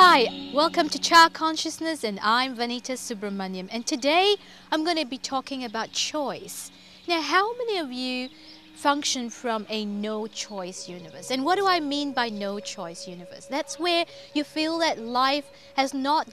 Hi, welcome to Child Consciousness, and I'm Vanitha Subramaniam, and today I'm going to be talking about choice. Now, how many of you function from a no-choice universe? And what do I mean by no-choice universe? That's where you feel that life has not,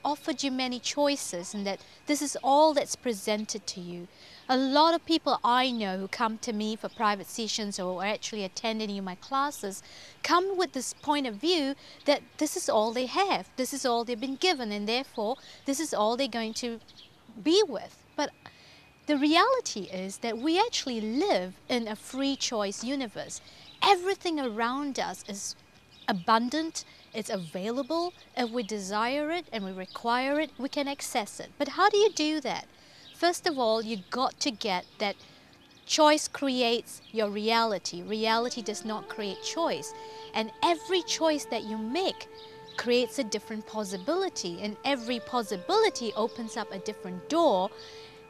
offered you many choices, and that this is all that's presented to you. A lot of people I know who come to me for private sessions or actually attending my classes come with this point of view that this is all they have, this is all they've been given, and therefore this is all they're going to be with. But the reality is that we actually live in a free choice universe. Everything around us is abundant, it's available. If we desire it and we require it, we can access it. But how do you do that? First of all, you got to get that choice creates your reality. Reality does not create choice. And every choice that you make creates a different possibility. And every possibility opens up a different door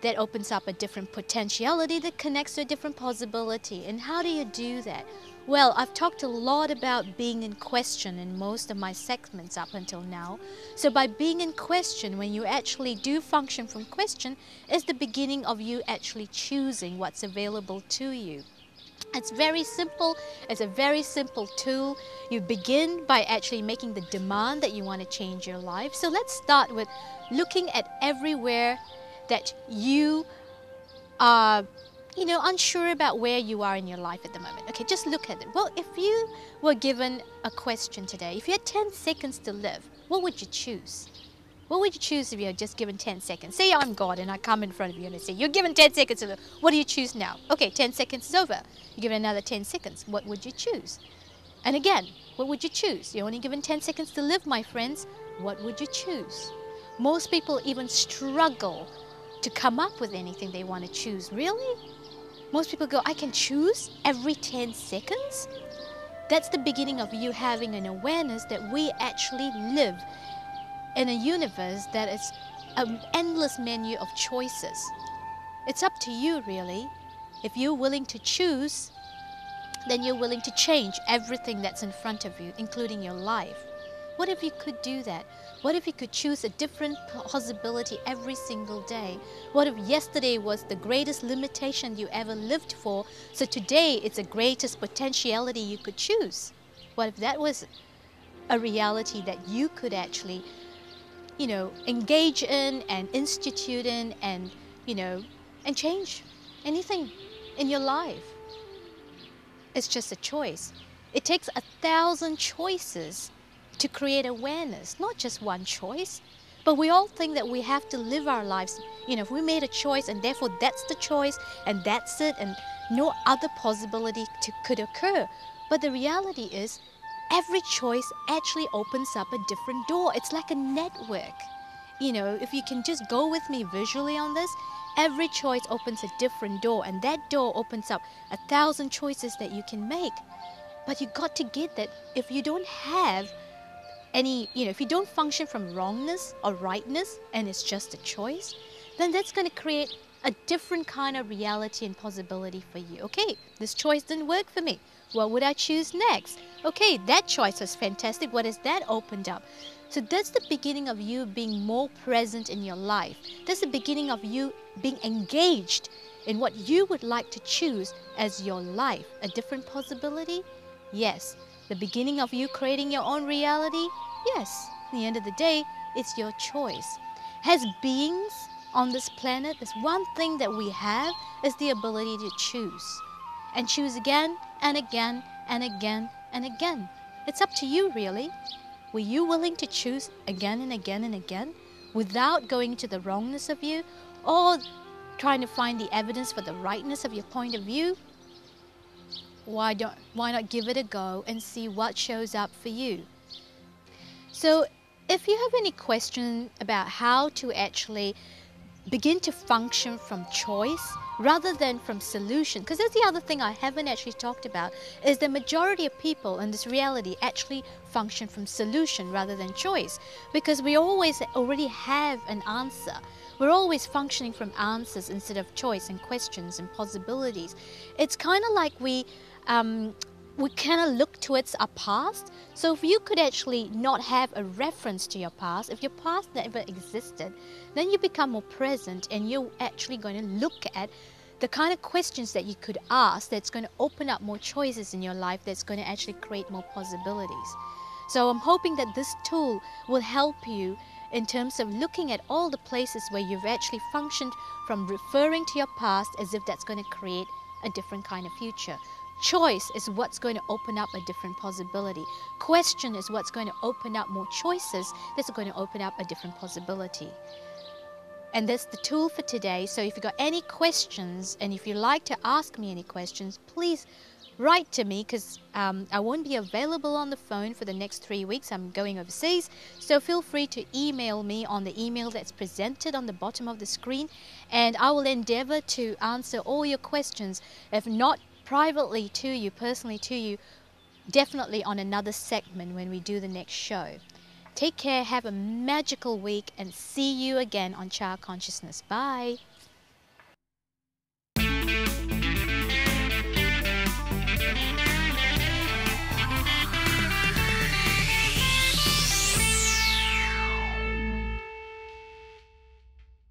that opens up a different potentiality that connects to a different possibility. And how do you do that? Well, I've talked a lot about being in question in most of my segments up until now. So by being in question, when you actually do function from question, is the beginning of you actually choosing what's available to you. It's very simple. It's a very simple tool. You begin by actually making the demand that you want to change your life. So let's start with looking at everywhere that you are unsure about where you are in your life at the moment. Okay, just look at it. Well, if you were given a question today, if you had 10 seconds to live, what would you choose? What would you choose if you had just given 10 seconds? Say I'm God and I come in front of you and I say, you're given 10 seconds to live. What do you choose now? Okay, 10 seconds is over. You're given another 10 seconds. What would you choose? And again, what would you choose? You're only given 10 seconds to live, my friends. What would you choose? Most people even struggle to come up with anything they want to choose. Really? Most people go, I can choose every 10 seconds? That's the beginning of you having an awareness that we actually live in a universe that is an endless menu of choices. It's up to you, really. If you're willing to choose, then you're willing to change everything that's in front of you, including your life. What if you could do that? What if you could choose a different possibility every single day? What if yesterday was the greatest limitation you ever lived for, so today it's the greatest potentiality you could choose? What if that was a reality that you could actually, engage in and institute in and, and change anything in your life? It's just a choice. It takes 1,000 choices to create awareness, not just one choice. But we all think that we have to live our lives, if we made a choice and therefore that's the choice and that's it and no other possibility could occur. But the reality is every choice actually opens up a different door. It's like a network. If you can just go with me visually on this, every choice opens a different door, and that door opens up 1,000 choices that you can make. But you got to get that if you don't have if you don't function from wrongness or rightness and it's just a choice, then that's going to create a different kind of reality and possibility for you. Okay, this choice didn't work for me. What would I choose next? Okay, that choice was fantastic. What has that opened up? So that's the beginning of you being more present in your life. That's the beginning of you being engaged in what you would like to choose as your life. A different possibility? Yes. The beginning of you creating your own reality? Yes. At the end of the day, it's your choice. As beings on this planet, there's one thing that we have is the ability to choose. And choose again and again and again and again. It's up to you, really. Were you willing to choose again and again and again without going to the wrongness of you or trying to find the evidence for the rightness of your point of view? Why not give it a go and see what shows up for you? So if you have any question about how to actually begin to function from choice rather than from solution, because that's the other thing I haven't actually talked about, is the majority of people in this reality actually function from solution rather than choice, because we always already have an answer. We're always functioning from answers instead of choice and questions and possibilities. It's kind of like we we kind of look towards our past. So if you could actually not have a reference to your past, if your past never existed, then you become more present and you're actually going to look at the kind of questions that you could ask that's going to open up more choices in your life, that's going to actually create more possibilities. So I'm hoping that this tool will help you in terms of looking at all the places where you've actually functioned from referring to your past as if that's going to create a different kind of future. Choice is what's going to open up a different possibility. Question is what's going to open up more choices that's going to open up a different possibility. And that's the tool for today. So if you've got any questions and if you'd like to ask me any questions, please write to me, because I won't be available on the phone for the next 3 weeks. I'm going overseas. So feel free to email me on the email that's presented on the bottom of the screen, and I will endeavor to answer all your questions, if not privately to you, personally to you, definitely on another segment when we do the next show. Take care, have a magical week, and see you again on Child Consciousness. Bye.